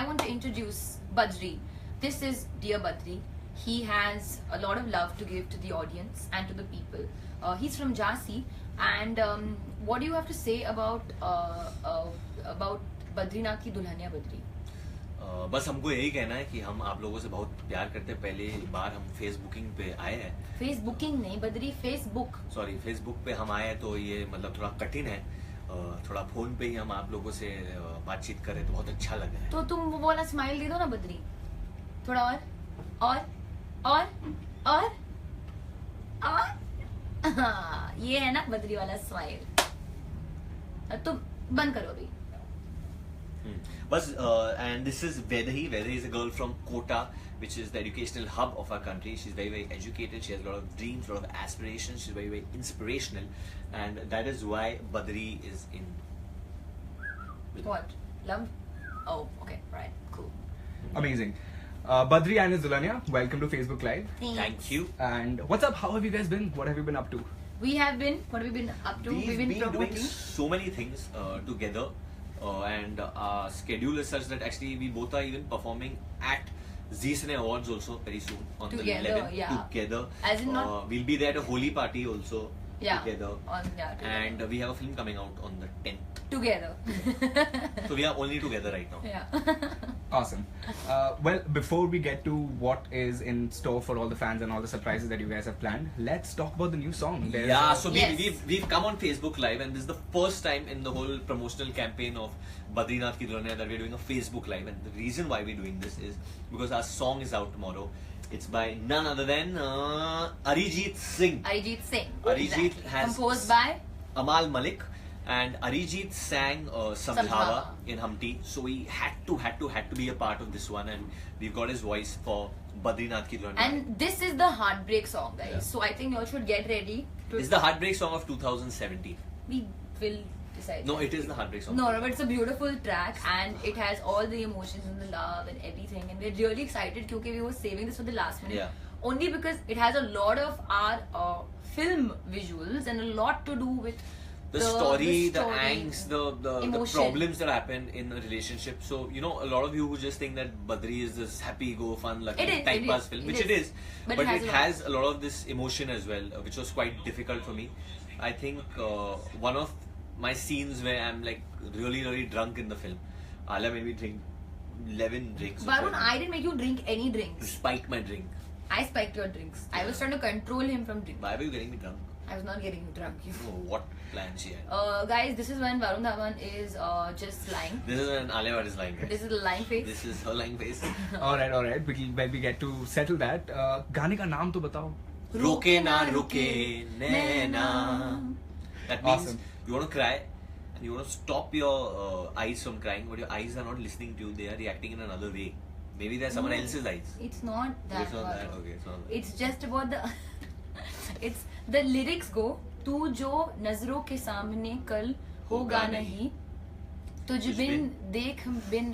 I want to introduce Badri. This is Dear Badri. He has a lot of love to give to the audience and to the people. He's from Jhansi, and what do you have to say about Badrinath ki Dulhania Badri? बस हमको यही कहना है कि हम आप लोगों से बहुत प्यार करते हैं. पहली बार हम फेसबुकिंग पे आए हैं. फेसबुकिंग नहीं बद्री, फेसबुक. सॉरी, फेसबुक पे हम आए हैं तो ये मतलब थोड़ा कठिन है. थोड़ा फोन पे ही हम आप लोगों से बातचीत करें तो बहुत अच्छा लग रहा है. तो तुम वो वाला स्माइल दे दो ना बद्री, थोड़ा और हाँ, ये है ना बद्री वाला स्माइल. तो बंद करो अभी. But and this is Vedahi. Vedahi is a girl from Kota, which is the educational hub of our country. She's very, very educated. She has a lot of dreams, a lot of aspirations. She's very, very inspirational, and that is why Badri is in. What? Love? Oh, okay, right, cool. Amazing. Badri and his Dulhania, welcome to Facebook Live. Thank you. And what's up? How have you guys been? What have you been up to? We have been. What have we been up to? We've been doing promoting. so many things together. And our schedule is such that actually we both are even performing at Zee Cine Awards also very soon on Together, the 11th. yeah. Together. As in not. We'll be there at a Holi party also. Yeah. Together. Together. And we have a film coming out on the 10th. Together. So we are only together right now. Yeah. Awesome. Well, before we get to what is in store for all the fans and all the surprises that you guys have planned, let's talk about the new song. So Yes. we've come on Facebook Live, and this is the first time in the whole promotional campaign of Badrinath ki Dulhania that we're doing a Facebook Live. And the reason why we're doing this is because our song is out tomorrow. It's by none other than Arijit Singh. Arijit Singh. Arijit Exactly. has composed by Amal Malik, and Arijit sang Samjhava Samjhava in Humpty, so we had to be a part of this one, and we've got his voice for Badrinath ki Dulhania. And this is the heartbreak song, guys. Yeah. So I think you all should get ready. It's the heartbreak song of 2017. We will decide. No, it is the heartbreak song. No, but it's a beautiful track and it has all the emotions and the love and everything. And we're really excited because we were saving this for the last minute. Yeah. Only because it has a lot of our film visuals and a lot to do with The story, the story, angst, the emotion. problems that happen in a relationship. So, you know, a lot of you who just think that Badri is this happy, go, fun, lucky, It is, time it pass is, film, it which is. it is. But But it it has a lot of this emotion as well, which was quite difficult for me. I think one of my scenes where I'm like really, really drunk in the film, Alia made me drink 11 drinks. Varun, I didn't make you drink any drinks. Spike my drink. I spiked your drinks. I was trying to control him from drinking. Why were you getting me drunk? I was not getting you drunk. I don't know what plan she had. Guys, this is when Varun Dhawan is just lying. This is when Alia Bhatt is lying. This is the lying face. Uh, This is her lying face. Alright. When we get to settle that, गाने का नाम तो बताओ. Roke na ruke naina. That means Awesome. you want to cry and you want to stop your eyes from crying, but your eyes are not listening to you, they are reacting in another way. Maybe they're someone No, else's eyes. It's not that. It's not that. Varun. Okay, it's not that. It's just about the. It's the lyrics go. तू जो नजरों के सामने कल होगा नहीं, तुझ बिन देख बिन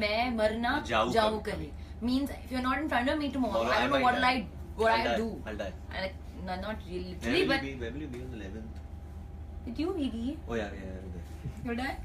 मैं मरना जाऊँ कहीं. Means if you're not in front of me tomorrow, I don't know what I'll do. I'll die. Not really, Where literally, will but you be? Where will you be on the 11th? with you, Vivi, Oh yeah. you'll die.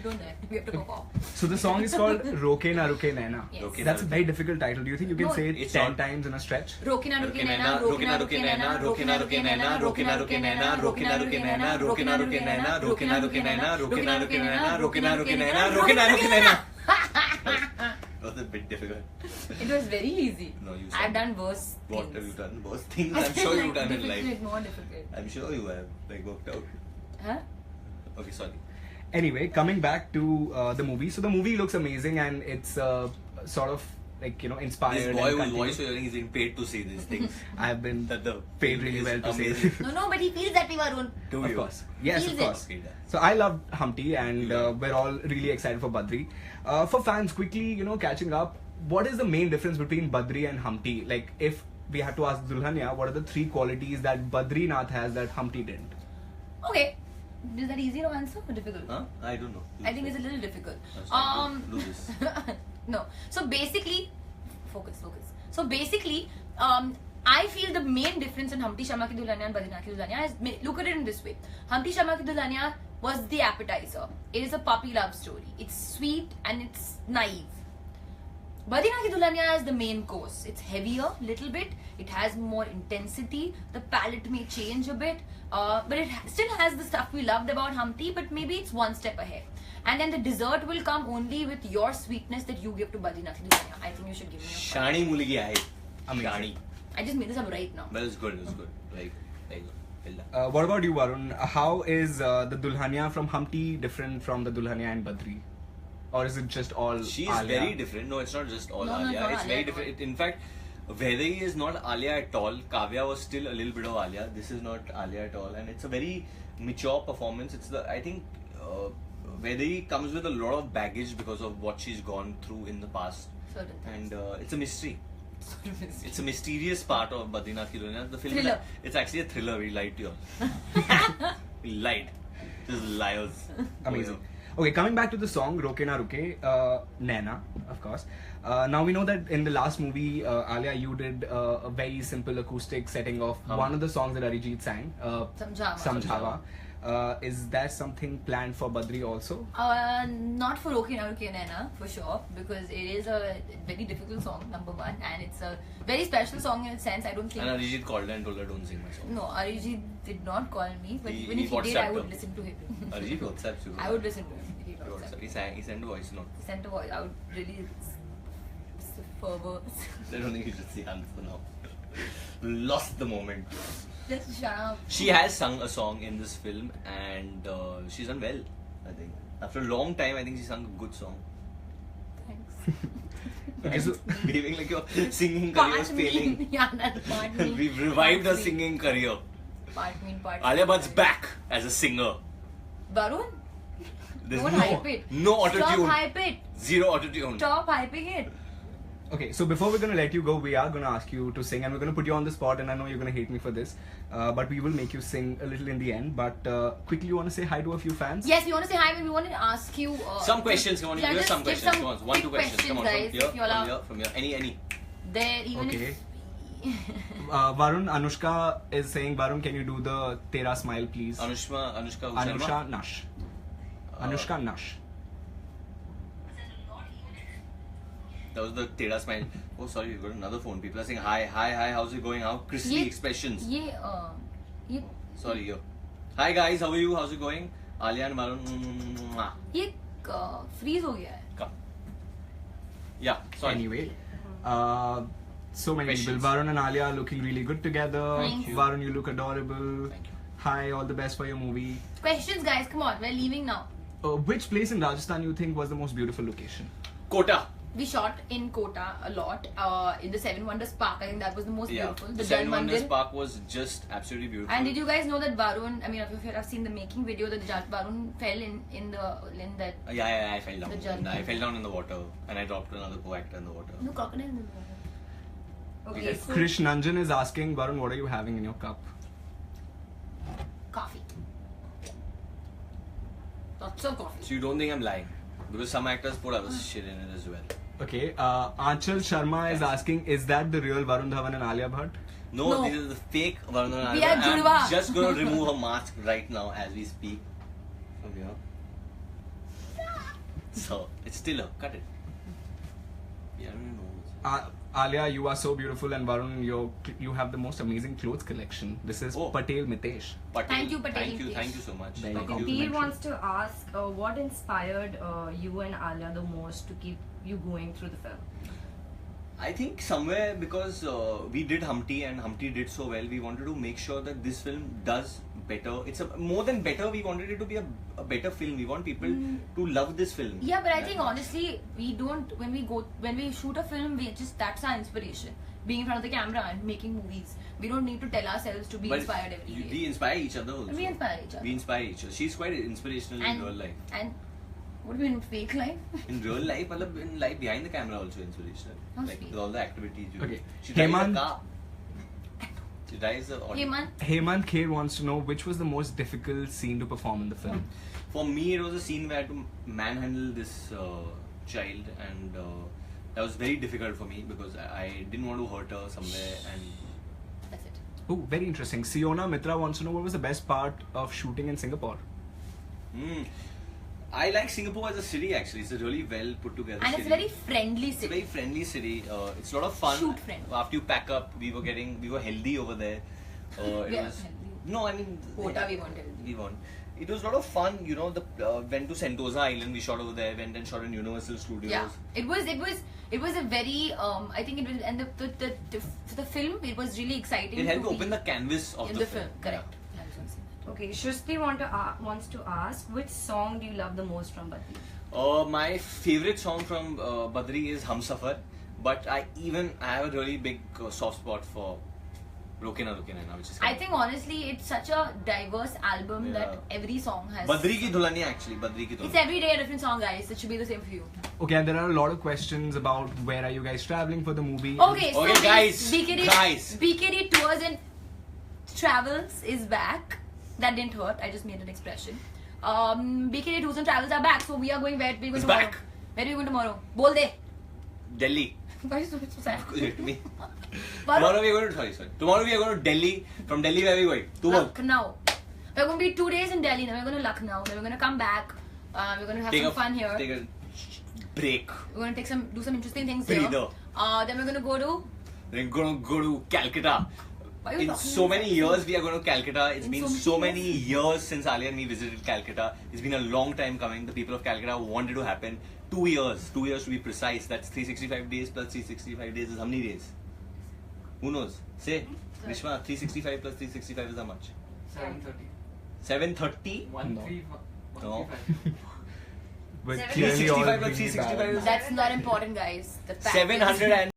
Don't die. We have to go off. So the song is called Roke Na Ruke Naina. Yes. Roke na That's a ruke. very difficult title. Do you think you can No, say it it's 10 not. times in a stretch? रोके ना रुके नैना, रोके ना रुके नैना, रोके ना रुके नैना, रोके ना रुके नैना, रोके ना रुके नैना, रोके ना रुके नैना, रोके ना रुके नैना, रोके ना रुके नैना, रोके ना रुके नैना, रोके ना रुके नैना. That was a bit difficult. It was very easy. No, you I've said done worse What things. have you done? Worst things I'm sure you've done in Difficult, life. more difficult. I'm sure you have worked out. Huh? Okay, sorry. Anyway, coming back to the movie. So the movie looks amazing and it's sort of like, inspired. This and boy whose continued. voice you're hearing is being paid to say these things. I have been That the paid film really is well to say amazing. this. No, but he feels that way, Varun. Do Of you? course. Yes, Feels of it. course. Okay, yeah. So I love Humpty and Yeah. we're all really excited for Badri. For fans, quickly, catching up, what is the main difference between Badri and Humpty? Like, if we had to ask Dulhania, what are the 3 qualities that Badrinath has that Humpty didn't? Okay. Is that easy to answer or difficult? Huh? I don't know. I think it's a little difficult. That's fine. Do this. No. So basically, focus. So basically, I feel the main difference in Humpty Sharma Ki Dulhania and Badrinath Ki Dulhania is, look at it in this way. Humpty Sharma Ki Dulhania was the appetizer. It is a puppy love story. It's sweet and it's naive. Badrinath Ki Dulhania is the main course. It's heavier, little bit. It has more intensity. The palette may change a bit, but it still has the stuff we loved about Humpty. But maybe it's one step ahead. And then the dessert will come only with your sweetness that you give to Badrinath Ki Dulhania. I think you should give me a Shani Muligi hai. Amazing. Shani. I just made this up right now. But it's good. It's good. Like well done. What about you, Varun? How is the Dulhania from Humpty different from the Dulhania in Badri? Or is it just all She's Alia? very different. No, it's not just all No, no, Alia. not It's Alia very at all. different. In fact, Vedai is not Alia at all. Kavya was still a little bit of Alia. This is not Alia at all, and it's a very mature performance. I think Vedai comes with a lot of baggage because of what she's gone through in the past, Certain things. and it's a mystery. It's a mysterious part of Badrinath Ki Dulhania. The film, Thriller. it's actually a thriller. We lied to you all. We lied. Just liars. Amazing. Okay, coming back to the song Roke Na Ruke, Naina, of course. Now we know that in the last movie, Alia, you did a very simple acoustic setting of one of the songs that Arijit sang, Samjhava. Samjhava. Is that something planned for Badri also? Not for Roke Na Ruke Naina, for sure, because it is a very difficult song, number one, and it's a very special song in its sense. I don't think. And Arijit called her and told her, don't sing my song. No, Arijit did not call me, but He- even he if he did, I WhatsApped would her. listen to him. Arijit WhatsApp you. I would listen to him. If he He WhatsApp. He sent a voice note. He sent a voice. I would really fervor. I don't think you should see answer now. Lost the moment. Just shut up. She has sung a song in this film and she's done well, I think. After a long time, I think she sung a good song. Thanks. Okay, so Behaving like your singing career is Part me. failing. Yeah, that's part me. We've revived her Part me. singing career. Part me, part Alia me. Bhatt's back as a singer. Varun? There's Don't hype it. no auto-tune. Stop hype it. Zero auto-tune. Stop hyping it. okay, so before we're gonna let you go, we are gonna ask you to sing, and we're gonna put you on the spot. And I know you're gonna hate me for this, but we will make you sing a little in the end. But quickly, you wanna say hi to a few fans? Yes, we want to say hi, but we want to ask you. Some questions, come on, Yeah, give us just some give questions. some Come on, one, two quick questions. Come on, guys, from here, if you allow. from here. Any. There, even Okay. if. Varun, Anushka is saying, Varun, can you do the Tera smile, please? Anushka Sharma? Anusha Nash. Anushka Nash. That was the Teda smile. Oh, sorry, we got another phone. People are saying hi, how's it going? How crispy Ye- expressions. ये Sorry, yo. Hi guys, how are you? How's it going? Alia and Varun. Mwah. ये freeze हो गया है. Come. Yeah, sorry. Anyway, so many people. Questions. Varun and Alia are looking really good together. Thank you. Varun, you look adorable. Thank you. Hi, all the best for your movie. Questions, guys. Come on, we're leaving now. Which place in Rajasthan you think was the most beautiful location? Kota. We shot in Kota a lot. In the Seven Wonders Park, I think that was the most Yeah. beautiful. The Seven Jal Wonders Mandir. Park was just absolutely beautiful. And did you guys know that Varun? I mean, if you have seen the making video, that Varun fell in that Yeah, I fell down. The jal. And I fell down in the water and I dropped another co-actor in the water. no crocodile in the water. Okay, Okay. so Krish Nanjan is asking, Varun, what are you having in your cup? coffee. Lots of coffee. So you don't think I'm lying? Because some actors put other shit in it as well. Okay, Aanchal Sharma is asking, is that the real Varun Dhawan and Alia Bhatt? No, No. this is the fake Varun and We Alia. are Judwa. I'm just going to remove her mask right now as we speak. From here. So, it's still her. Cut it. Yeah, I don't know. Alia, you are so beautiful, and Varun, you have the most amazing clothes collection. This is Oh. Patel Mitesh. Patel, Thank you, Patel Thank you, Mitesh. thank you so much. Very Thank you. complimentary. Pete wants to ask what inspired you and Alia the most to keep you going through the film? I think somewhere because we did Humpty and Humpty did so well, we wanted to make sure that this film does better. It's more than better. We wanted it to be a better film. We want people to love this film. Yeah, but I that think much. honestly, we don't. When we shoot a film, that's our inspiration. Being in front of the camera and making movies. We don't need to tell ourselves to be But inspired every day. we inspire each other also. We inspire each other. We inspire each other. She's quite inspirational in real life. And what do you mean fake life? In real life, matlab in life behind the camera also inspirational. How Like sweet. with all the activities you do. Okay. She drives a Hemant- car. She drives a auto. Heyman, Hemant Kher wants to know which was the most difficult scene to perform in the film. For me, it was a scene where I had to manhandle this child, and that was very difficult for me because I didn't want to hurt her somewhere, and Oh, very interesting. Siona Mitra wants to know what was the best part of shooting in Singapore. I like Singapore as a city actually. It's a really well put together And city. it's very friendly It's a city. very friendly city. It's a lot of fun. Shoot friendly. After you pack up, we were healthy over there. We are healthy. No, I mean Quota we wanted. We won. It was a lot of fun. You know, went to Sentosa Island. We shot over there. Went and shot in Universal Studios. Yeah, it was a very I think it was, and the film, it was really exciting. It helped to open be the canvas of in the film. Correct. I was gonna say that. Okay, Shrishti wants to ask, which song do you love the most from Badri? My favorite song from Badri is Humsafar, but I have a really big soft spot for Roke Na Naina, which is I think honestly, it's such a diverse album that Yeah. every song has. Badri Ki Dulhania actually. Badri Ki It's Dulhania. every day a different song, guys. It should be the same for you. Okay, and there are a lot of questions about where are you guys traveling for the movie. Okay, so Okay, guys, guys. BKD Tours and Travels is back. That didn't hurt. I just made an expression. BKD Tours and Travels are back. So we are going where? We're going It's tomorrow. back. Where are we going tomorrow? Bol de. Delhi. Why is it so sad? Hit me. Tomorrow? Tomorrow we are going to sorry. Tomorrow we are going to Delhi. From Delhi where are we going? Tu bol. Lucknow. We're going to be 2 days in Delhi. Then we're going to Lucknow. Then we're going to come back. We're going to have some fun here. Take a break. We're going to do some interesting things Breather. here. Then we're going to go to. Then going to go to Calcutta. Why are you In talking so like many that? years we are going to Calcutta. It's In been so so many many years since Alia and me visited Calcutta. It's been a long time coming. The people of Calcutta wanted to happen. 2 years. 2 years to be precise. That's 365 days plus 365 days is how many days? Who knows? Say, Vishwa, 365 plus 365 is how much? 7:30. 730? 135. No. But 765 clearly all 365 plus really 365 bad. is- That's not important, guys. The fact is- 700 and